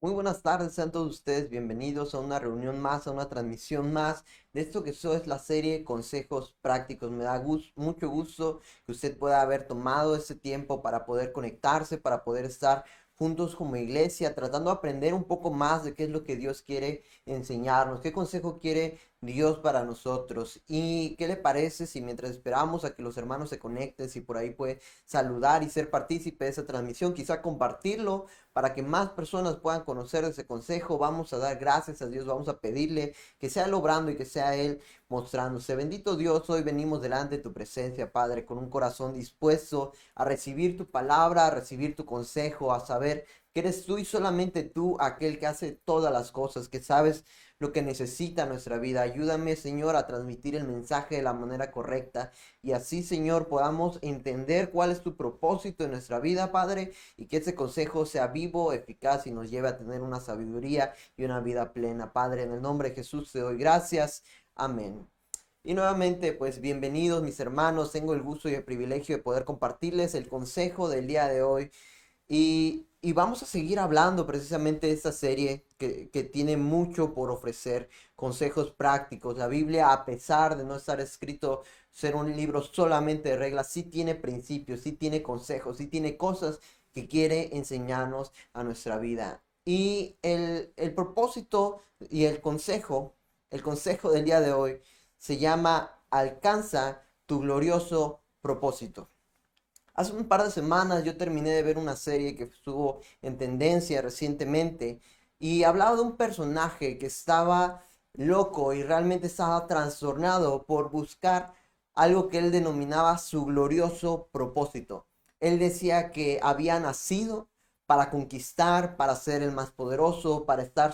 Muy buenas tardes, sean todos ustedes bienvenidos a una reunión más, a una transmisión más de esto que es la serie Consejos Prácticos. Me da mucho gusto que usted pueda haber tomado ese tiempo para poder conectarse, para poder estar juntos como iglesia, tratando de aprender un poco más de qué es lo que Dios quiere enseñarnos, qué consejo quiere Dios para nosotros. ¿Y qué le parece si mientras esperamos a que los hermanos se conecten, si por ahí puede saludar y ser partícipe de esa transmisión, quizá compartirlo para que más personas puedan conocer ese consejo? Vamos a dar gracias a Dios, vamos a pedirle que sea Él obrando y que sea Él mostrándose. Bendito Dios, hoy venimos delante de tu presencia, Padre, con un corazón dispuesto a recibir tu palabra, a recibir tu consejo, a saber que eres tú y solamente tú aquel que hace todas las cosas, que sabes lo que necesita nuestra vida. Ayúdame, Señor, a transmitir el mensaje de la manera correcta y así, Señor, podamos entender cuál es tu propósito en nuestra vida, Padre, y que ese consejo sea vivo, eficaz y nos lleve a tener una sabiduría y una vida plena. Padre, en el nombre de Jesús te doy gracias. Amén. Y nuevamente, pues bienvenidos mis hermanos. Tengo el gusto y el privilegio de poder compartirles el consejo del día de hoy. Y vamos a seguir hablando precisamente de esta serie que tiene mucho por ofrecer, consejos prácticos. La Biblia, a pesar de no estar escrito, ser un libro solamente de reglas, sí tiene principios, sí tiene consejos, sí tiene cosas que quiere enseñarnos a nuestra vida. Y el propósito y el consejo del día de hoy se llama Alcanza tu glorioso propósito. Hace un par de semanas yo terminé de ver una serie que estuvo en tendencia recientemente y hablaba de un personaje que estaba loco y realmente estaba trastornado por buscar algo que él denominaba su glorioso propósito. Él decía que había nacido para conquistar, para ser el más poderoso, para estar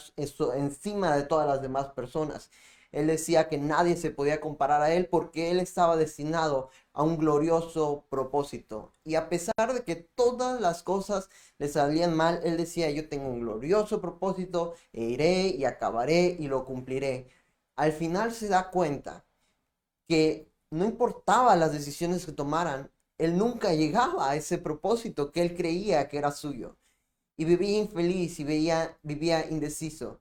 encima de todas las demás personas. Él decía que nadie se podía comparar a él porque él estaba destinado a un glorioso propósito. Y a pesar de que todas las cosas le salían mal, él decía, yo tengo un glorioso propósito, e iré y acabaré y lo cumpliré. Al final se da cuenta que no importaba las decisiones que tomaran, él nunca llegaba a ese propósito que él creía que era suyo. Y vivía infeliz y vivía indeciso.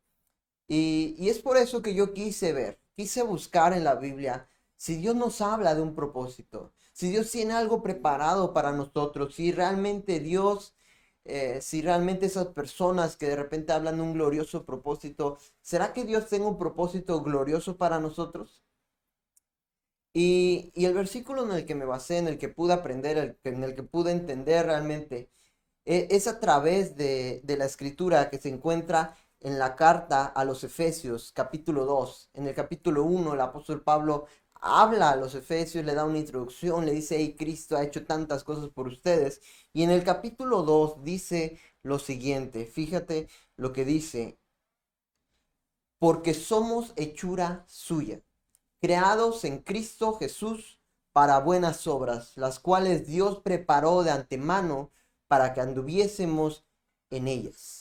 Y es por eso que yo quise buscar en la Biblia si Dios nos habla de un propósito, si Dios tiene algo preparado para nosotros, si realmente esas personas que de repente hablan de un glorioso propósito, ¿será que Dios tenga un propósito glorioso para nosotros? Y el versículo en el que me basé, en el que pude aprender, en el que pude entender realmente, es a través de la escritura que se encuentra en la carta a los Efesios, capítulo 2. En el capítulo 1, el apóstol Pablo habla a los Efesios, le da una introducción, le dice, hey, Cristo ha hecho tantas cosas por ustedes. Y en el capítulo 2 dice lo siguiente, fíjate lo que dice, porque somos hechura suya, creados en Cristo Jesús para buenas obras, las cuales Dios preparó de antemano para que anduviésemos en ellas.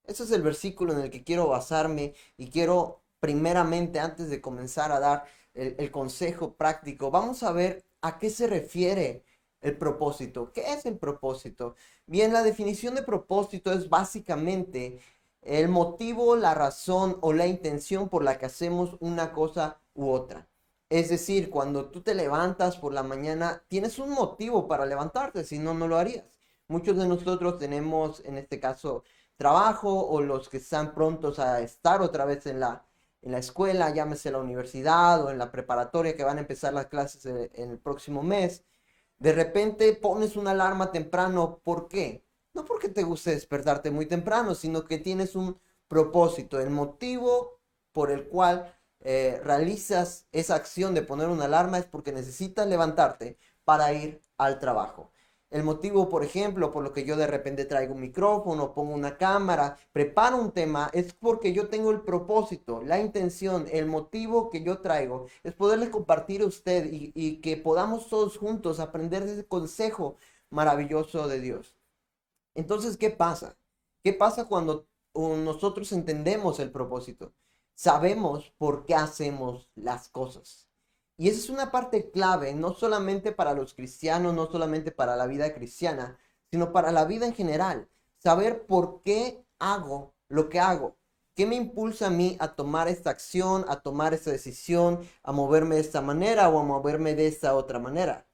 Ese es el versículo en el que quiero basarme y quiero primeramente, antes de comenzar a dar el consejo práctico, vamos a ver a qué se refiere el propósito. ¿Qué es el propósito? Bien, la definición de propósito es básicamente el motivo, la razón o la intención por la que hacemos una cosa u otra. Es decir, cuando tú te levantas por la mañana, tienes un motivo para levantarte, si no, no lo harías. Muchos de nosotros tenemos, en este caso, trabajo o los que están prontos a estar otra vez en la escuela, llámese la universidad o en la preparatoria que van a empezar las clases en el próximo mes. De repente pones una alarma temprano. ¿Por qué? No porque te guste despertarte muy temprano, sino que tienes un propósito. El motivo por el cual realizas esa acción de poner una alarma es porque necesitas levantarte para ir al trabajo. El motivo, por ejemplo, por lo que yo de repente traigo un micrófono, pongo una cámara, preparo un tema, es porque yo tengo el propósito, la intención, el motivo que yo traigo, es poderle compartir a usted y que podamos todos juntos aprender de ese consejo maravilloso de Dios. Entonces, ¿qué pasa? ¿Qué pasa cuando nosotros entendemos el propósito? Sabemos por qué hacemos las cosas. Y esa es una parte clave, no solamente para los cristianos, no solamente para la vida cristiana, sino para la vida en general. Saber por qué hago lo que hago? ¿Qué me impulsa a mí a tomar esta acción, a tomar esta decisión, a moverme de esta manera o a moverme de esta otra manera?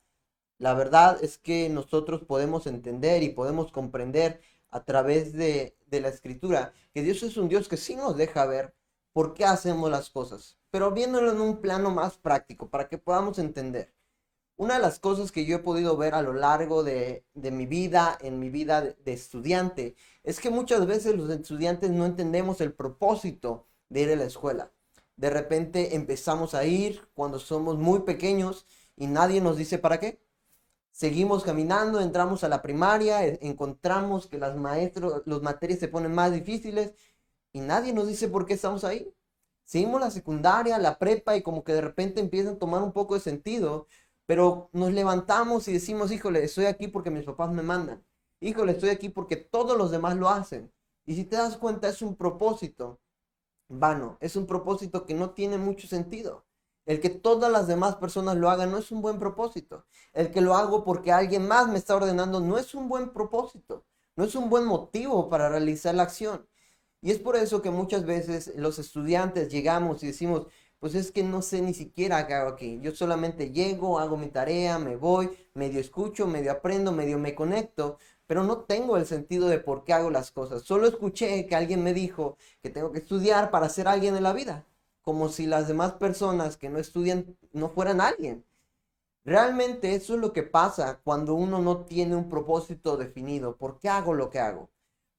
La verdad es que nosotros podemos entender y podemos comprender a través de la escritura que Dios es un Dios que sí nos deja ver por qué hacemos las cosas, pero viéndolo en un plano más práctico para que podamos entender. Una de las cosas que yo he podido ver a lo largo de mi vida, en mi vida de estudiante, es que muchas veces los estudiantes no entendemos el propósito de ir a la escuela. De repente empezamos a ir cuando somos muy pequeños y nadie nos dice para qué. Seguimos caminando, entramos a la primaria, encontramos que los materias se ponen más difíciles y nadie nos dice por qué estamos ahí. Seguimos la secundaria, la prepa y como que de repente empiezan a tomar un poco de sentido, pero nos levantamos y decimos, híjole, estoy aquí porque mis papás me mandan. Híjole, estoy aquí porque todos los demás lo hacen. Y si te das cuenta, es un propósito vano, es un propósito que no tiene mucho sentido. El que todas las demás personas lo hagan no es un buen propósito. El que lo hago porque alguien más me está ordenando no es un buen propósito. No es un buen motivo para realizar la acción. Y es por eso que muchas veces los estudiantes llegamos y decimos, pues es que no sé ni siquiera qué hago aquí. Yo solamente llego, hago mi tarea, me voy, medio escucho, medio aprendo, medio me conecto, pero no tengo el sentido de por qué hago las cosas. Solo escuché que alguien me dijo que tengo que estudiar para ser alguien en la vida, como si las demás personas que no estudian no fueran alguien. Realmente eso es lo que pasa cuando uno no tiene un propósito definido. ¿Por qué hago lo que hago?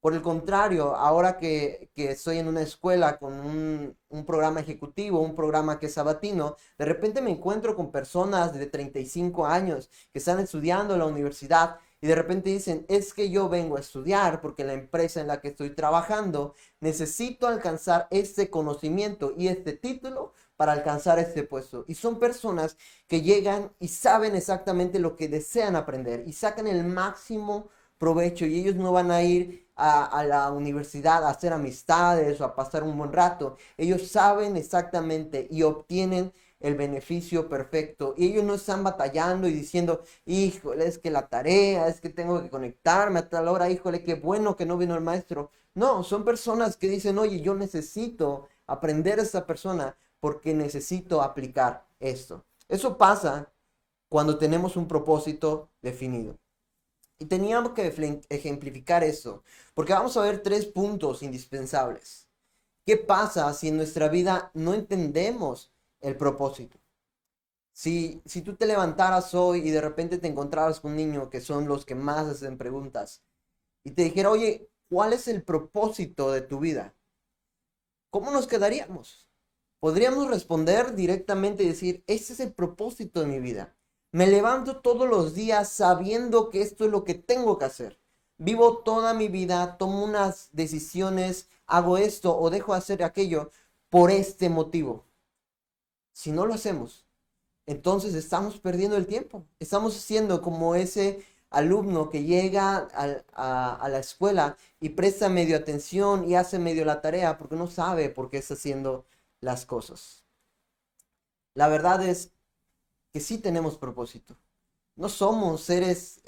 Por el contrario, ahora que estoy en una escuela con un programa ejecutivo, un programa que es sabatino, de repente me encuentro con personas de 35 años que están estudiando en la universidad y de repente dicen, es que yo vengo a estudiar porque la empresa en la que estoy trabajando necesito alcanzar este conocimiento y este título para alcanzar este puesto. Y son personas que llegan y saben exactamente lo que desean aprender y sacan el máximo provecho y ellos no van a ir a la universidad a hacer amistades o a pasar un buen rato. Ellos saben exactamente y obtienen el beneficio perfecto. Y ellos no están batallando y diciendo, híjole, es que la tarea, es que tengo que conectarme a tal hora, híjole, qué bueno que no vino el maestro. No, son personas que dicen, oye, yo necesito aprender a esta persona porque necesito aplicar esto. Eso pasa cuando tenemos un propósito definido. Y teníamos que ejemplificar eso, porque vamos a ver tres puntos indispensables. ¿Qué pasa si en nuestra vida no entendemos el propósito? Si tú te levantaras hoy y de repente te encontraras con un niño, que son los que más hacen preguntas, y te dijera, oye, ¿cuál es el propósito de tu vida? ¿Cómo nos quedaríamos? Podríamos responder directamente y decir, ese es el propósito de mi vida. Me levanto todos los días sabiendo que esto es lo que tengo que hacer. Vivo toda mi vida, tomo unas decisiones, hago esto o dejo de hacer aquello por este motivo. Si no lo hacemos, entonces estamos perdiendo el tiempo. Estamos siendo como ese alumno que llega a la escuela y presta medio atención y hace medio la tarea porque no sabe por qué está haciendo las cosas. La verdad es que sí tenemos propósito. No somos seres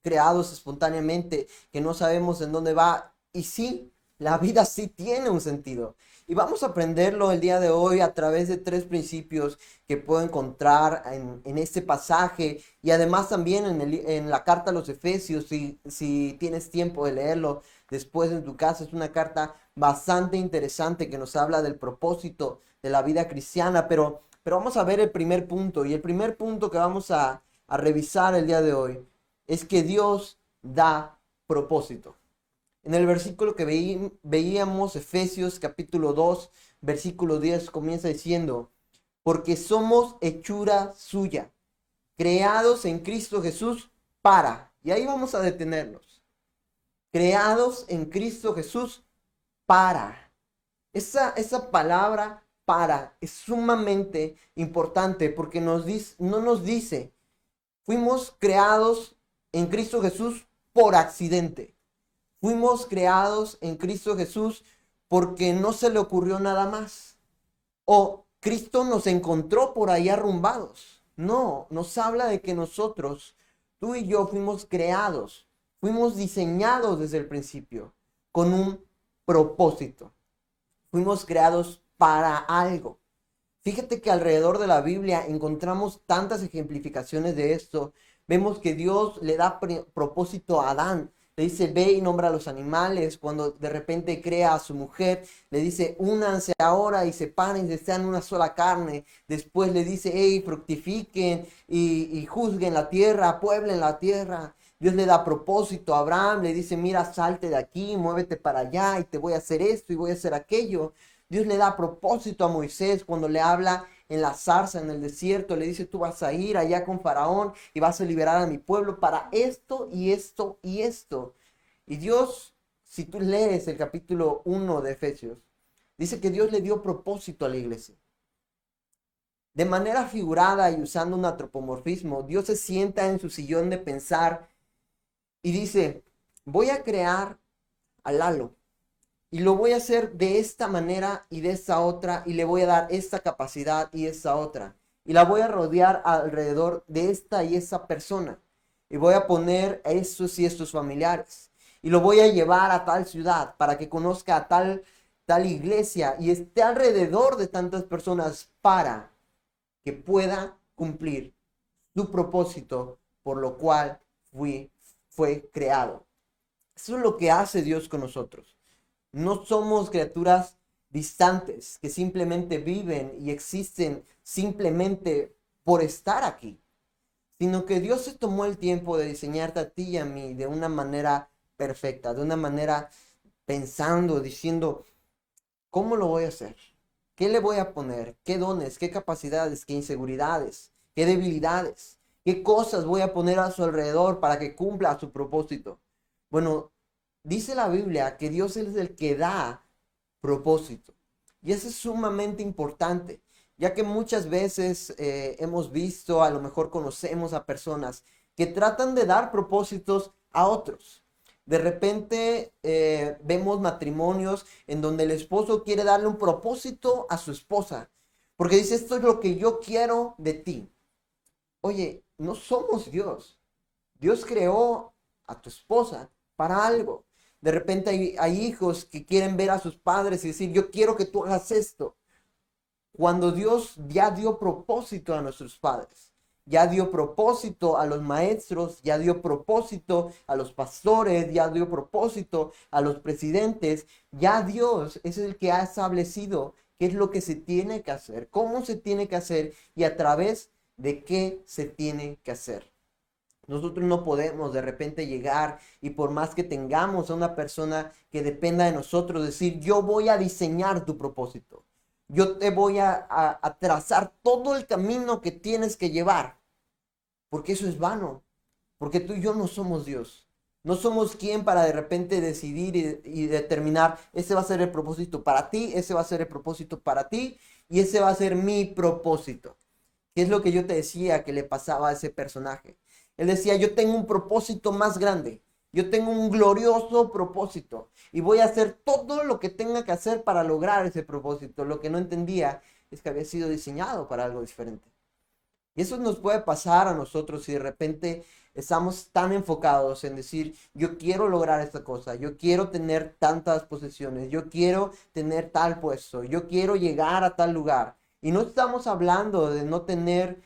creados espontáneamente, que no sabemos en dónde va. Y sí, la vida sí tiene un sentido. Y vamos a aprenderlo el día de hoy a través de tres principios que puedo encontrar en este pasaje y además también en la carta a los Efesios, si tienes tiempo de leerlo después en tu casa. Es una carta bastante interesante que nos habla del propósito de la vida cristiana, pero vamos a ver el primer punto. Y el primer punto que vamos a revisar el día de hoy es que Dios da propósito. En el versículo que veíamos, Efesios capítulo 2, versículo 10, comienza diciendo, porque somos hechura suya, creados en Cristo Jesús para, y ahí vamos a detenernos, creados en Cristo Jesús para. Esa palabra para es sumamente importante porque no nos dice, fuimos creados en Cristo Jesús por accidente. Fuimos creados en Cristo Jesús porque no se le ocurrió nada más. O Cristo nos encontró por ahí arrumbados. No, nos habla de que nosotros, tú y yo, fuimos creados, fuimos diseñados desde el principio con un propósito. Fuimos creados para algo. Fíjate que alrededor de la Biblia encontramos tantas ejemplificaciones de esto. Vemos que Dios le da propósito a Adán. Le dice, ve y nombra a los animales. Cuando de repente crea a su mujer, le dice, únanse ahora y sepárense, sean una sola carne. Después le dice, hey, fructifiquen y juzguen la tierra, pueblen la tierra. Dios le da propósito a Abraham, le dice, mira, salte de aquí, muévete para allá y te voy a hacer esto y voy a hacer aquello. Dios le da propósito a Moisés cuando le habla en la zarza, en el desierto. Le dice, tú vas a ir allá con Faraón y vas a liberar a mi pueblo para esto y esto y esto. Y Dios, si tú lees el capítulo 1 de Efesios, dice que Dios le dio propósito a la iglesia. De manera figurada y usando un antropomorfismo, Dios se sienta en su sillón de pensar y dice, voy a crear a Lalo. Y lo voy a hacer de esta manera y de esta otra. Y le voy a dar esta capacidad y esta otra. Y la voy a rodear alrededor de esta y esa persona. Y voy a poner a estos y estos familiares. Y lo voy a llevar a tal ciudad para que conozca a tal iglesia. Y esté alrededor de tantas personas para que pueda cumplir su propósito por lo cual fue creado. Eso es lo que hace Dios con nosotros. No somos criaturas distantes que simplemente viven y existen simplemente por estar aquí, sino que Dios se tomó el tiempo de diseñarte a ti y a mí de una manera perfecta, de una manera pensando, diciendo, ¿cómo lo voy a hacer? ¿Qué le voy a poner? ¿Qué dones? ¿Qué capacidades? ¿Qué inseguridades? ¿Qué debilidades? ¿Qué cosas voy a poner a su alrededor para que cumpla su propósito? Bueno, dice la Biblia que Dios es el que da propósito. Y eso es sumamente importante, ya que muchas veces hemos visto, a lo mejor conocemos a personas que tratan de dar propósitos a otros. De repente vemos matrimonios en donde el esposo quiere darle un propósito a su esposa, porque dice, esto es lo que yo quiero de ti. Oye, no somos Dios. Dios creó a tu esposa para algo. De repente hay hijos que quieren ver a sus padres y decir, yo quiero que tú hagas esto. Cuando Dios ya dio propósito a nuestros padres, ya dio propósito a los maestros, ya dio propósito a los pastores, ya dio propósito a los presidentes, ya Dios es el que ha establecido qué es lo que se tiene que hacer, cómo se tiene que hacer y a través de qué se tiene que hacer. Nosotros no podemos de repente llegar y por más que tengamos a una persona que dependa de nosotros, decir, yo voy a diseñar tu propósito. Yo te voy a trazar todo el camino que tienes que llevar. Porque eso es vano. Porque tú y yo no somos Dios. No somos quien para de repente decidir y determinar, ese va a ser el propósito para ti, ese va a ser el propósito para ti y ese va a ser mi propósito. ¿Qué es lo que yo te decía que le pasaba a ese personaje? Él decía, yo tengo un propósito más grande. Yo tengo un glorioso propósito y voy a hacer todo lo que tenga que hacer para lograr ese propósito. Lo que no entendía es que había sido diseñado para algo diferente. Y eso nos puede pasar a nosotros si de repente estamos tan enfocados en decir, yo quiero lograr esta cosa, yo quiero tener tantas posesiones, yo quiero tener tal puesto, yo quiero llegar a tal lugar. Y no estamos hablando de no tener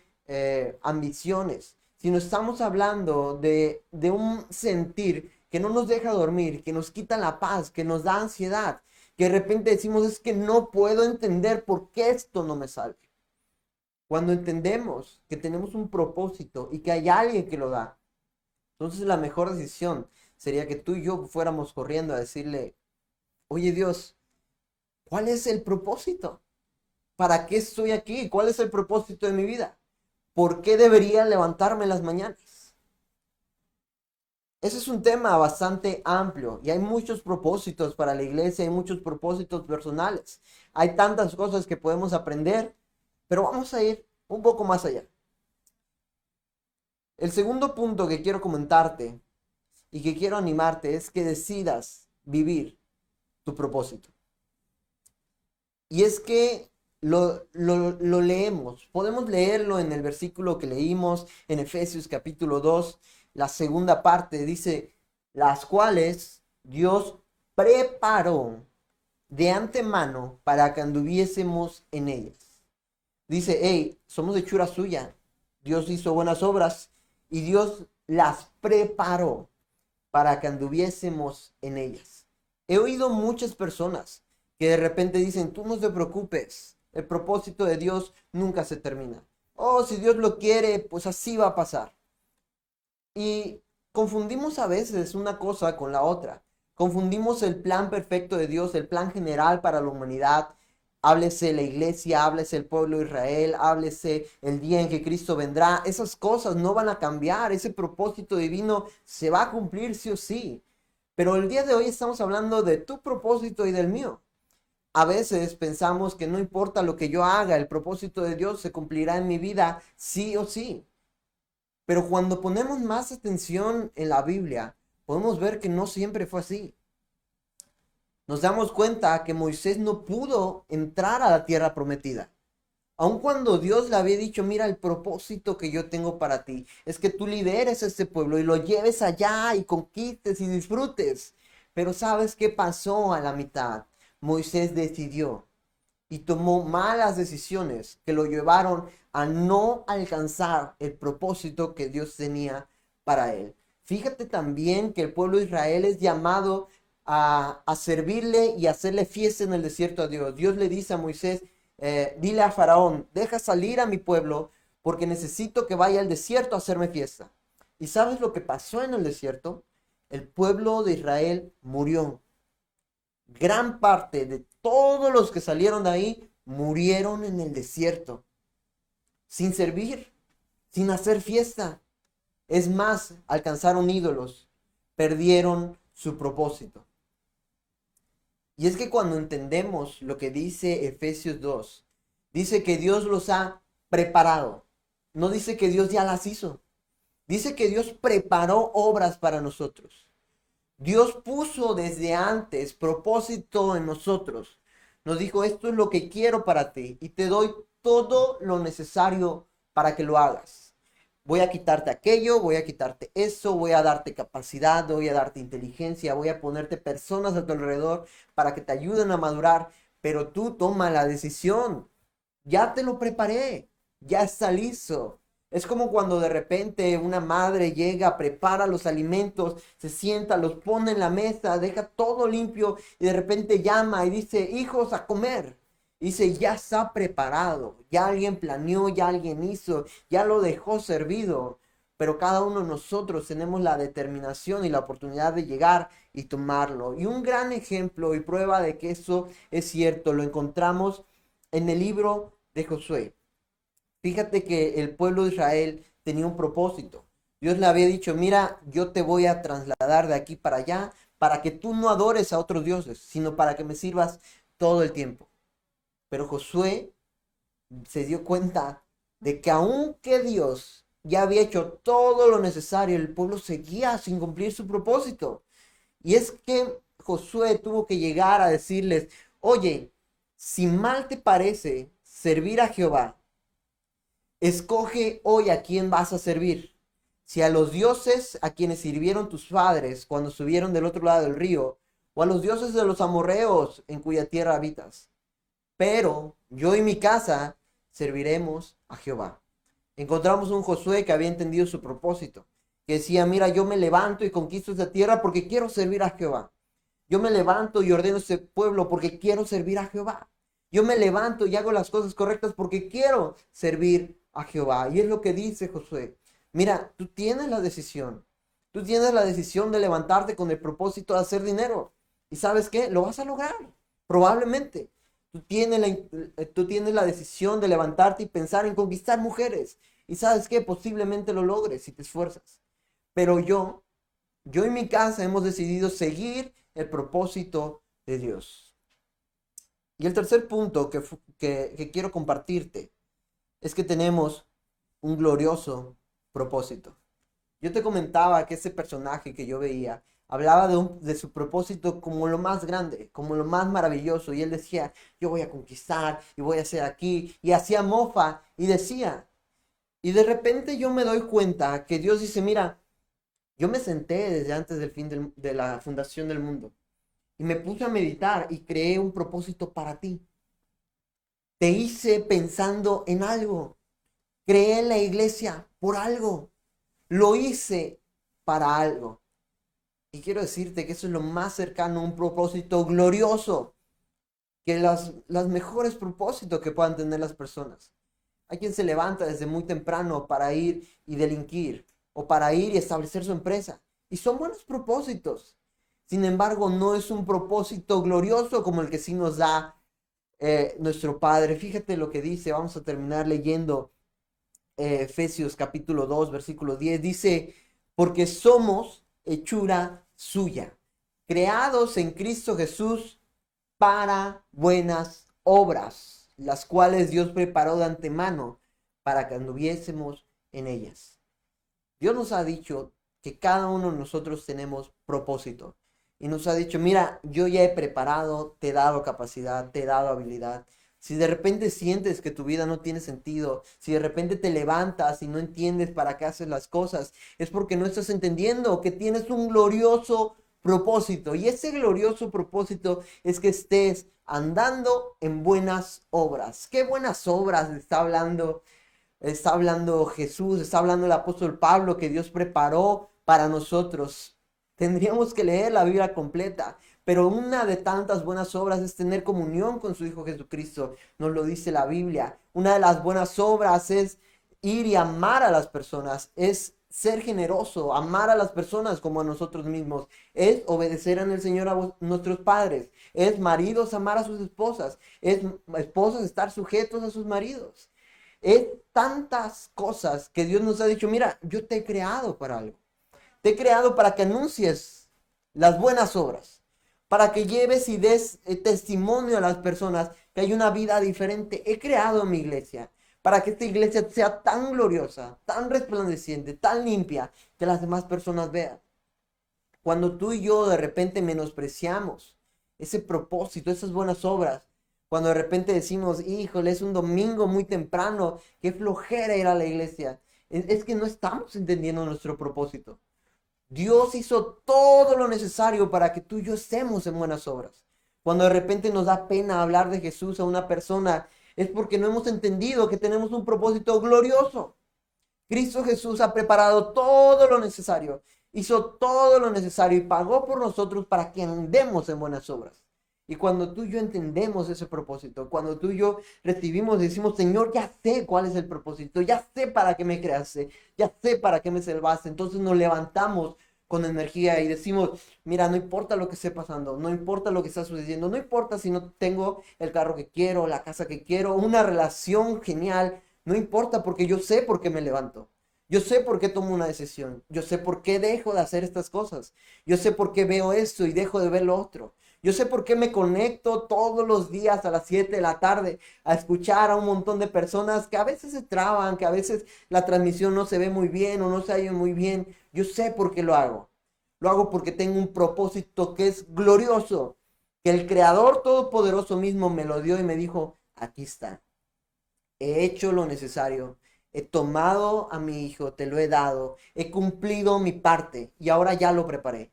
ambiciones, sino estamos hablando de un sentir que no nos deja dormir, que nos quita la paz, que nos da ansiedad, que de repente decimos, es que no puedo entender por qué esto no me sale. Cuando entendemos que tenemos un propósito y que hay alguien que lo da, entonces la mejor decisión sería que tú y yo fuéramos corriendo a decirle, oye Dios, ¿cuál es el propósito? ¿Para qué estoy aquí? ¿Cuál es el propósito de mi vida? ¿Por qué debería levantarme en las mañanas? Ese es un tema bastante amplio y hay muchos propósitos para la iglesia, hay muchos propósitos personales. Hay tantas cosas que podemos aprender, pero vamos a ir un poco más allá. El segundo punto que quiero comentarte y que quiero animarte es que decidas vivir tu propósito. Y es que lo leemos, podemos leerlo en el versículo que leímos en Efesios capítulo 2, la segunda parte dice, las cuales Dios preparó de antemano para que anduviésemos en ellas. Dice, hey, somos hechura suya. Dios hizo buenas obras y Dios las preparó para que anduviésemos en ellas. He oído muchas personas que de repente dicen, tú no te preocupes, el propósito de Dios nunca se termina. Oh, si Dios lo quiere, pues así va a pasar. Y confundimos a veces una cosa con la otra. Confundimos el plan perfecto de Dios, el plan general para la humanidad. Háblese la iglesia, háblese el pueblo de Israel, háblese el día en que Cristo vendrá. Esas cosas no van a cambiar. Ese propósito divino se va a cumplir sí o sí. Pero el día de hoy estamos hablando de tu propósito y del mío. A veces pensamos que no importa lo que yo haga, el propósito de Dios se cumplirá en mi vida sí o sí. Pero cuando ponemos más atención en la Biblia, podemos ver que no siempre fue así. Nos damos cuenta que Moisés no pudo entrar a la tierra prometida. Aun cuando Dios le había dicho, mira, el propósito que yo tengo para ti es que tú lideres a este pueblo y lo lleves allá y conquistes y disfrutes. Pero ¿sabes qué pasó a la mitad? Moisés decidió y tomó malas decisiones que lo llevaron a no alcanzar el propósito que Dios tenía para él. Fíjate también que el pueblo de Israel es llamado a servirle y hacerle fiesta en el desierto a Dios. Dios le dice a Moisés, dile a Faraón, deja salir a mi pueblo porque necesito que vaya al desierto a hacerme fiesta. ¿Y sabes lo que pasó en el desierto? El pueblo de Israel murió. Gran parte de todos los que salieron de ahí murieron en el desierto, sin servir, sin hacer fiesta. Es más, alcanzaron ídolos, perdieron su propósito. Y es que cuando entendemos lo que dice Efesios 2, dice que Dios los ha preparado. No dice que Dios ya las hizo. Dice que Dios preparó obras para nosotros. Dios puso desde antes propósito en nosotros. Nos dijo, esto es lo que quiero para ti y te doy todo lo necesario para que lo hagas. Voy a quitarte aquello, voy a quitarte eso, voy a darte capacidad, voy a darte inteligencia, voy a ponerte personas a tu alrededor para que te ayuden a madurar, pero tú toma la decisión. Ya te lo preparé, ya está listo. Es como cuando de repente una madre llega, prepara los alimentos, se sienta, los pone en la mesa, deja todo limpio y de repente llama y dice, hijos, a comer. Y dice, ya está preparado, ya alguien planeó, ya alguien hizo, ya lo dejó servido. Pero cada uno de nosotros tenemos la determinación y la oportunidad de llegar y tomarlo. Y un gran ejemplo y prueba de que eso es cierto lo encontramos en el libro de Josué. Fíjate que el pueblo de Israel tenía un propósito. Dios le había dicho, mira, yo te voy a trasladar de aquí para allá para que tú no adores a otros dioses, sino para que me sirvas todo el tiempo. Pero Josué se dio cuenta de que aunque Dios ya había hecho todo lo necesario, el pueblo seguía sin cumplir su propósito. Y es que Josué tuvo que llegar a decirles, oye, si mal te parece servir a Jehová, escoge hoy a quién vas a servir. Si a los dioses a quienes sirvieron tus padres cuando subieron del otro lado del río, o a los dioses de los amorreos en cuya tierra habitas. Pero yo y mi casa serviremos a Jehová. Encontramos un Josué que había entendido su propósito, que decía, mira, yo me levanto y conquisto esta tierra porque quiero servir a Jehová. Yo me levanto y ordeno este pueblo porque quiero servir a Jehová. Yo me levanto y hago las cosas correctas porque quiero servir a Jehová. Y es lo que dice Josué. Mira, tú tienes la decisión. Tú tienes la decisión de levantarte con el propósito de hacer dinero. ¿Y sabes qué? Lo vas a lograr. Probablemente. Tú tienes la decisión de levantarte y pensar en conquistar mujeres. ¿Y sabes qué? Posiblemente lo logres si te esfuerzas. Pero yo y mi casa hemos decidido seguir el propósito de Dios. Y el tercer punto que quiero compartirte es que tenemos un glorioso propósito. Yo te comentaba que ese personaje que yo veía hablaba de su propósito como lo más grande, como lo más maravilloso. Y él decía, yo voy a conquistar y voy a hacer aquí. Y hacía mofa y decía. Y de repente yo me doy cuenta que Dios dice, mira, yo me senté desde antes del fin de la fundación del mundo. y me puse a meditar y creé un propósito para ti. Te hice pensando en algo. Creé la iglesia por algo. Lo hice para algo. Y quiero decirte que eso es lo más cercano a un propósito glorioso, que los mejores propósitos que puedan tener las personas. Hay quien se levanta desde muy temprano para ir y delinquir, o para ir y establecer su empresa. Y son buenos propósitos. Sin embargo, no es un propósito glorioso como el que sí nos da nuestro Padre. Fíjate lo que dice, vamos a terminar leyendo Efesios capítulo 2, versículo 10. Dice, porque somos hechura suya, creados en Cristo Jesús para buenas obras, las cuales Dios preparó de antemano para que anduviésemos en ellas. Dios nos ha dicho que cada uno de nosotros tenemos propósito. Y nos ha dicho, mira, yo ya he preparado, te he dado capacidad, te he dado habilidad. Si de repente sientes que tu vida no tiene sentido, si de repente te levantas y no entiendes para qué haces las cosas, es porque no estás entendiendo que tienes un glorioso propósito. Y ese glorioso propósito es que estés andando en buenas obras. ¿Qué buenas obras está hablando? Está hablando Jesús, está hablando el apóstol Pablo que Dios preparó para nosotros. Tendríamos que leer la Biblia completa, pero una de tantas buenas obras es tener comunión con su Hijo Jesucristo, nos lo dice la Biblia. Una de las buenas obras es ir y amar a las personas, es ser generoso, amar a las personas como a nosotros mismos, es obedecer en el Señor a nuestros padres, es maridos amar a sus esposas, es esposas estar sujetos a sus maridos. Es tantas cosas que Dios nos ha dicho, mira, yo te he creado para algo. Te he creado para que anuncies las buenas obras, para que lleves y des testimonio a las personas que hay una vida diferente. He creado mi iglesia para que esta iglesia sea tan gloriosa, tan resplandeciente, tan limpia, que las demás personas vean. Cuando tú y yo de repente menospreciamos ese propósito, esas buenas obras, cuando de repente decimos, híjole, es un domingo muy temprano, qué flojera ir a la iglesia, es que no estamos entendiendo nuestro propósito. Dios hizo todo lo necesario para que tú y yo estemos en buenas obras. Cuando de repente nos da pena hablar de Jesús a una persona, es porque no hemos entendido que tenemos un propósito glorioso. Cristo Jesús ha preparado todo lo necesario, hizo todo lo necesario y pagó por nosotros para que andemos en buenas obras. Y cuando tú y yo entendemos ese propósito, cuando tú y yo recibimos y decimos, Señor, ya sé cuál es el propósito, ya sé para qué me creaste, ya sé para qué me salvaste, entonces nos levantamos con energía y decimos, mira, no importa lo que esté pasando, no importa lo que está sucediendo, no importa si no tengo el carro que quiero, la casa que quiero, una relación genial, no importa porque yo sé por qué me levanto. Yo sé por qué tomo una decisión. Yo sé por qué dejo de hacer estas cosas. Yo sé por qué veo esto y dejo de ver lo otro. Yo sé por qué me conecto todos los días a las 7 de la tarde a escuchar a un montón de personas que a veces se traban, que a veces la transmisión no se ve muy bien o no se oye muy bien. Yo sé por qué lo hago. Lo hago porque tengo un propósito que es glorioso, que el Creador Todopoderoso mismo me lo dio y me dijo, aquí está. He hecho lo necesario. He tomado a mi hijo, te lo he dado. He cumplido mi parte y ahora ya lo preparé.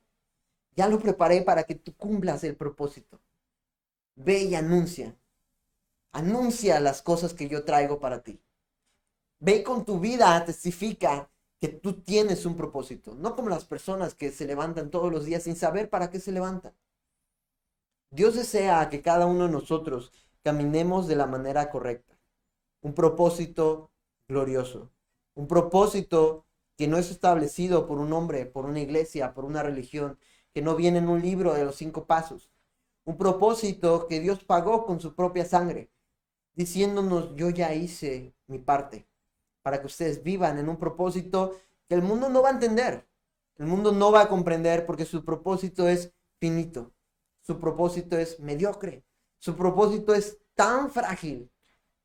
Ya lo preparé para que tú cumplas el propósito. Ve y anuncia. Anuncia las cosas que yo traigo para ti. Ve con tu vida, testifica que tú tienes un propósito. No como las personas que se levantan todos los días sin saber para qué se levantan. Dios desea que cada uno de nosotros caminemos de la manera correcta. Un propósito glorioso. Un propósito que no es establecido por un hombre, por una iglesia, por una religión, que no viene en un libro de los 5 pasos. Un propósito que Dios pagó con su propia sangre, diciéndonos, yo ya hice mi parte, para que ustedes vivan en un propósito que el mundo no va a entender. El mundo no va a comprender porque su propósito es finito. Su propósito es mediocre. Su propósito es tan frágil.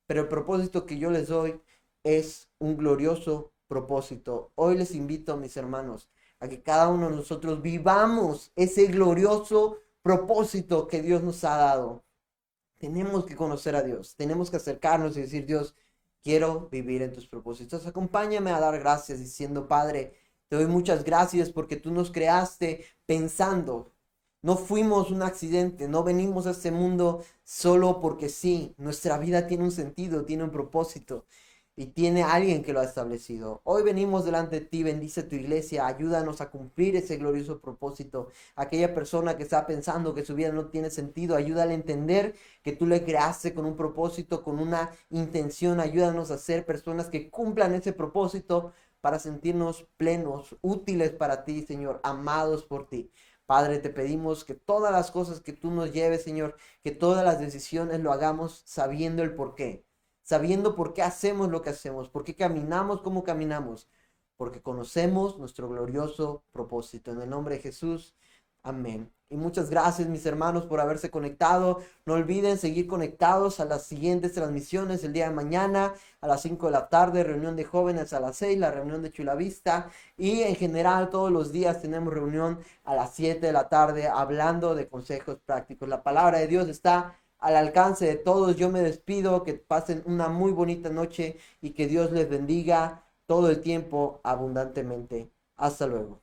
Pero el propósito que yo les doy es un glorioso propósito. Hoy les invito, mis hermanos, a que cada uno de nosotros vivamos ese glorioso propósito que Dios nos ha dado. Tenemos que conocer a Dios, tenemos que acercarnos y decir, Dios, quiero vivir en tus propósitos. Acompáñame a dar gracias diciendo, Padre, te doy muchas gracias porque tú nos creaste pensando No fuimos un accidente, no venimos a este mundo solo porque sí. Nuestra vida tiene un sentido, tiene un propósito y tiene alguien que lo ha establecido. Hoy venimos delante de ti, bendice tu iglesia, ayúdanos a cumplir ese glorioso propósito. Aquella persona que está pensando que su vida no tiene sentido, ayúdale a entender que tú le creaste con un propósito, con una intención. Ayúdanos a ser personas que cumplan ese propósito para sentirnos plenos, útiles para ti, Señor, amados por ti. Padre, te pedimos que todas las cosas que tú nos lleves, Señor, que todas las decisiones lo hagamos sabiendo el porqué, sabiendo por qué hacemos lo que hacemos, por qué caminamos como caminamos, porque conocemos nuestro glorioso propósito. En el nombre de Jesús, amén. Y muchas gracias, mis hermanos, por haberse conectado. No olviden seguir conectados a las siguientes transmisiones el día de mañana a las 5 de la tarde, reunión de jóvenes a las 6, la reunión de Chulavista. Y en general todos los días tenemos reunión a las 7 de la tarde hablando de consejos prácticos. La palabra de Dios está al alcance de todos. Yo me despido, que pasen una muy bonita noche y que Dios les bendiga todo el tiempo abundantemente. Hasta luego.